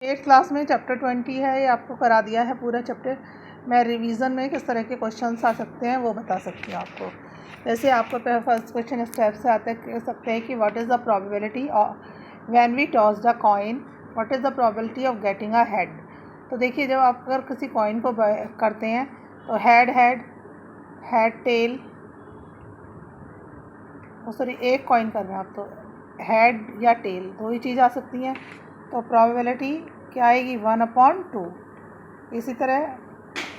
Eighth class में chapter 20 है, ये आपको करा दिया है पूरा चैप्टर। मैं रिवीजन में किस तरह के क्वेश्चंस आ सकते हैं वो बता सकती हूँ आपको। जैसे आपको फर्स्ट क्वेश्चन स्टेप से आते कह सकते हैं कि what is the probability when we toss the coin, what is the probability of getting a head. तो देखिए, जब आप अगर किसी कॉइन को करते हैं तो head head, head tail, sorry एक कॉइन कर रहे हैं आप तो हेड या टेल दो ही चीज़ आ सकती हैं। तो प्रोबेबिलिटी क्या आएगी 1/2। इसी तरह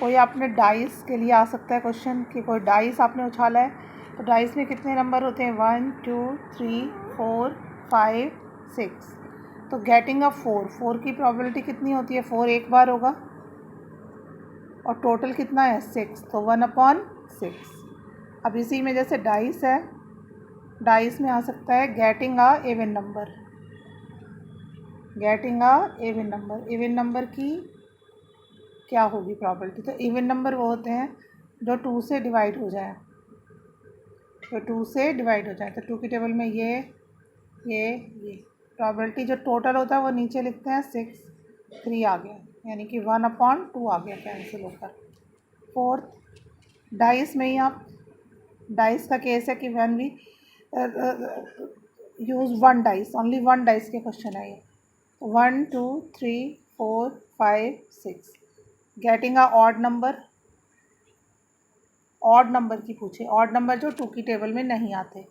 कोई आपने डाइस के लिए आ सकता है क्वेश्चन कि कोई डाइस आपने उछाला है तो डाइस में कितने नंबर होते हैं 1 2 3 4 5 6। तो गेटिंग अ 4 की प्रोबेबिलिटी कितनी होती है, 4 एक बार होगा और टोटल कितना है 6, तो 1/6। अब इसी में जैसे डाइस है, डाइस में आ सकता है getting a even number, getting a even number. Even number की क्या होगी प्रोबेबिलिटी, तो इवन नंबर वो होते हैं जो 2 से डिवाइड हो जाए, तो 2 से डिवाइड हो जाए। तो 2 की टेबल में ये प्रोबेबिलिटी जो टोटल होता है वो नीचे लिखते हैं 6, 3 आ गया, यानी कि 1/2 आ गया कैंसिल होकर। फोर्थ डाइस में ही आप, डाइस का केस है कि when we use one dice, only one dice के क्वेश्चन है ये। 1 2 3 4 5 6। Getting a odd number, odd number की पूछे, ऑड नंबर जो 2 की टेबल में नहीं आते,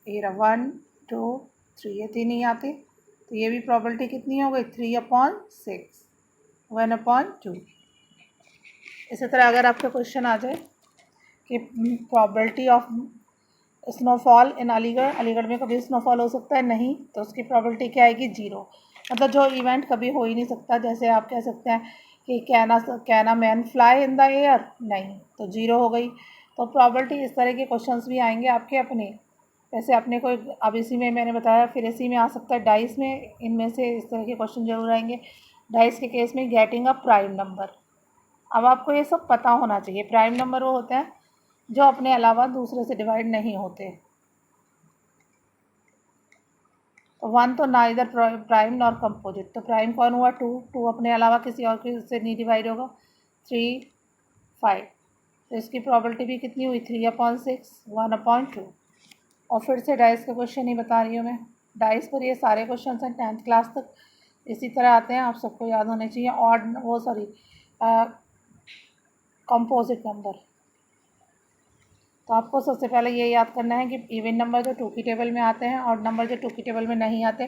ये रहा 1 2 3, ये 3 नहीं आते, तो ये भी प्रोबेबिलिटी कितनी हो गई 3/6, 1/2। इसी तरह अगर आपका क्वेश्चन आ जाए कि probability of snowfall in Aligarh, Aligarh में कभी स्नोफॉल हो सकता है नहीं, तो उसकी प्रोबेबिलिटी क्या आएगी 0, मतलब जो इवेंट कभी हो ही नहीं सकता। जैसे आप कह सकते हैं कि can a man fly in the air, नहीं, तो 0 हो गई। तो प्रोबेबिलिटी इस तरह के क्वेश्चंस भी आएंगे आपके अपने, जैसे अपने कोई, अब इसी में मैंने बताया, फिर इसी में आ सकता है डाइस में, इनमें से इस तरह के क्वेश्चन जरूर आएंगे। डाइस के केस में गेटिंग अ प्राइम नंबर। अब आपको ये सब पता होना चाहिए, प्राइम नंबर वो होते हैं जो अपने अलावा दूसरे से डिवाइड नहीं होते। तो 1 तो ना इधर प्राइम नॉर कंपोजिट, तो प्राइम कौन हुआ 2 अपने अलावा किसी और के से नहीं डिवाइड होगा। 3 5, तो इसकी प्रोबेबिलिटी भी कितनी हुई 3/6, 1/2। और फिर से डाइस का क्वेश्चन ही बता रही हूँ मैं। डाइस पर ये सारे क्वेश्चन हैं 10th क्लास तक इसी तरह आते हैं, आप सबको याद होने चाहिए। ऑड वो सॉरी कंपोजिट नंबर, तो आपको सबसे पहले ये याद करना है कि इवन नंबर जो 2 की टेबल में आते हैं, ऑड नंबर जो 2 की टेबल में नहीं आते,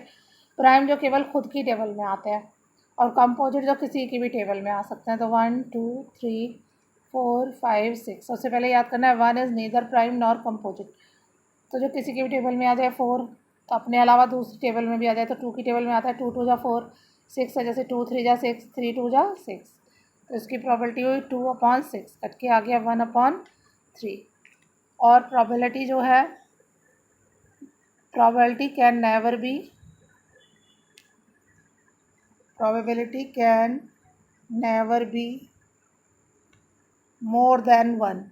प्राइम जो केवल खुद की टेबल में आते हैं, और कंपोजिट जो किसी की भी टेबल में आ सकते हैं। तो 1 2 3 4 5 6, सबसे पहले याद करना है 1 is neither prime nor composite, तो जो किसी की भी टेबल में आ जाए 4, तो अपने अलावा दूसरी टेबल में भी आ जाए, तो 2 की टेबल में आता है 2 2 जा 4, 6 है, जैसे 2 3 जा 6, 3 2 जा 6, तो इसकी प्रोबेबिलिटी हुई 2/6, कट के आ गया 1/3। और प्रोबेबिलिटी जो है, probability can never be, probability can never be more than 1।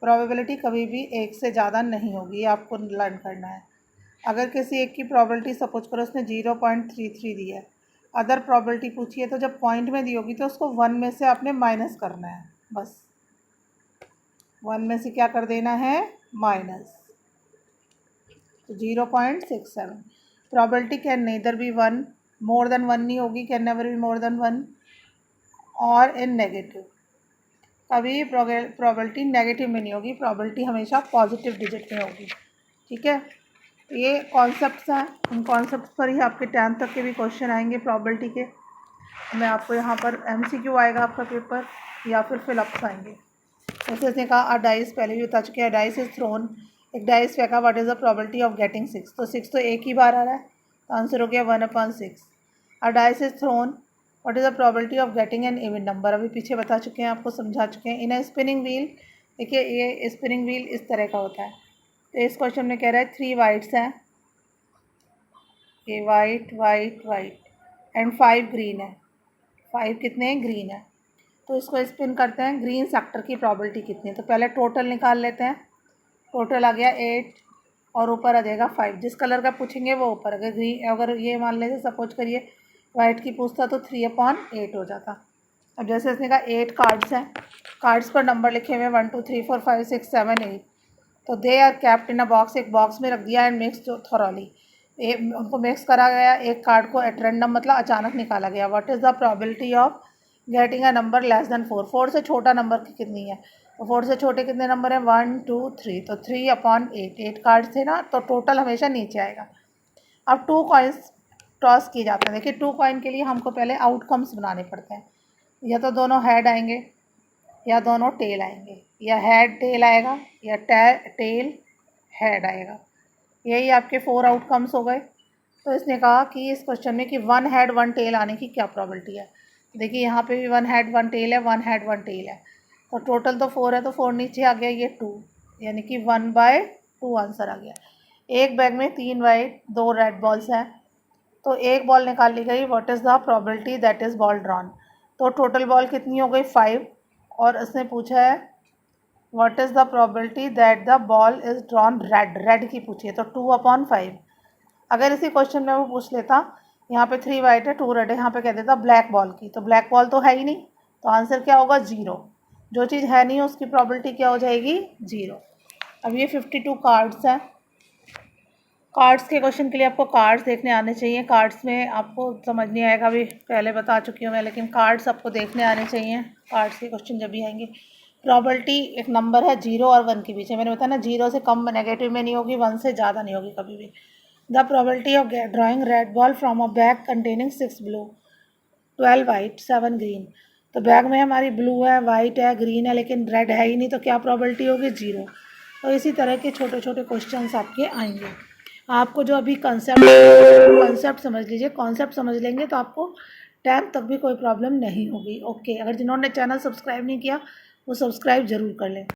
Probability कभी भी एक से ज़्यादा नहीं होगी, ये आपको लर्न करना है। अगर किसी एक की प्रोबेबिलिटी सपोज करो उसने 0.33 दी है, अदर प्रोबेबिलिटी पूछी है, तो जब पॉइंट में दी होगी तो उसको 1 में से आपने माइनस करना है, बस 1 में से क्या कर देना है माइनस, तो 0.67। Probability can nether B 1, more than 1 नहीं होगी, can never be more than 1, और इन नेगेटिव, कभी प्रोबेबिलिटी नेगेटिव में नहीं होगी, प्रोबेबिलिटी हमेशा पॉजिटिव डिजिट में होगी। ठीक है, तो ये कॉन्सेप्ट्स हैं, इन कॉन्सेप्ट्स पर ही आपके 10th तक के भी क्वेश्चन आएंगे प्रोबेबिलिटी के। मैं आपको यहाँ पर MCQ आएगा आपका पेपर, या फिर फिलअप्स आएंगे। जैसे इसने कहा अ डाइस, पहले भी बता चुके हैं, डाइस इज थ्रोन, एक डाइस फेंका, what is the probability of getting 6, तो 6 तो एक ही बार आ रहा है, तो आंसर हो गया 1/6। अ dice is throne, what is the probability of getting an even number, अभी पीछे बता चुके हैं, आपको समझा चुके हैं। इन अ स्पिनिंग व्हील, देखिए ये स्पिनिंग व्हील इस तरह का होता है, तो इस क्वेश्चन में कह रहा है 3 वाइट्स हैं, ये white white white and 5 green है, 5 कितने ग्रीन है, तो इसको स्पिन करते हैं, ग्रीन सेक्टर की प्रोबेबिलिटी कितनी है, तो पहले टोटल निकाल लेते हैं। टोटल आ गया 8 और ऊपर आ जाएगा 5, जिस कलर का पूछेंगे वो ऊपर, अगर ग्रीन, अगर ये मान लेते सपोज करिए वाइट की पूछता तो 3/8 हो जाता। अब जैसे इसने कहा 8 कार्ड्स हैं, कार्ड्स पर नंबर लिखे हुए 1 2 3 4 5 6 7 8, तो they are kept in a box, एक बॉक्स में रख दिया एंड मिक्स थॉरली, उनको मिक्स करा गया। एक कार्ड को एट रैंडम मतलब अचानक निकाला गया। What is the probability of getting a number less than 4, 4 से छोटा नंबर की कितनी है, तो 4 से छोटे कितने नंबर हैं 1 2 3, तो 3/8, 8 कार्ड थे ना, तो टोटल हमेशा नीचे आएगा। अब 2 कॉइन्स टॉस किए जाते हैं। देखिए 2 कॉइन के लिए हमको पहले आउटकम्स बनाने पड़ते हैं, या तो दोनों हेड आएंगे या दोनों टेल आएंगे, या हेड टेल आएगा या टेल हेड आएगा। यही आपके 4 आउटकम्स हो गए। तो इसने कहा कि इस क्वेश्चन में कि 1 हेड 1 टेल आने की क्या प्रोबेबिलिटी है। देखिए यहाँ पे भी 1 हेड 1 टेल है, 1 हेड 1 टेल है, तो टोटल तो 4 है, तो 4 नीचे आ गया, ये 2, यानी कि 1/2 आंसर आ गया। एक बैग में 3 वाइट 2 रेड बॉल्स हैं, तो एक बॉल निकाल ली गई। What is the probability that is ball drawn, तो टोटल बॉल कितनी हो गई 5, और इसने पूछा है what is the probability that the ball is drawn red, red की पूछी है, तो 2/5। अगर इसी क्वेश्चन में वो पूछ लेता यहाँ पे 3 वाइट है 2 रेड है, यहाँ पे कह देता ब्लैक बॉल की, तो ब्लैक बॉल तो है ही नहीं, तो आंसर क्या होगा 0। जो चीज़ है नहीं उसकी प्रोबेबिलिटी क्या हो जाएगी 0। अब ये 52 कार्ड्स हैं। कार्ड्स के क्वेश्चन के लिए आपको कार्ड्स देखने आने चाहिए। कार्ड्स में आपको समझ नहीं आएगा, अभी पहले बता चुकी हूँ मैं, लेकिन कार्ड्स आपको देखने आने चाहिए। कार्ड्स के क्वेश्चन जब भी आएंगे। प्रॉबर्टी एक नंबर है 0 और 1 के बीच है, मैंने बताया ना 0 से कम नेगेटिव में नहीं होगी, 1 से ज़्यादा नहीं होगी कभी भी। The probability of drawing red ball from a bag containing 6 blue 12 white 7 green, तो बैग में हमारी ब्लू है, वाइट है, ग्रीन है, लेकिन रेड है ही नहीं, तो क्या प्रॉबर्टी होगी 0। तो इसी तरह के छोटे छोटे क्वेश्चन आपके आएंगे। आपको जो अभी कॉन्सेप्ट समझ लीजिए, कॉन्सेप्ट समझ लेंगे तो आपको 10th तक भी कोई प्रॉब्लम नहीं होगी। ओके, अगर जिन्होंने चैनल सब्सक्राइब नहीं किया वो सब्सक्राइब ज़रूर कर लें।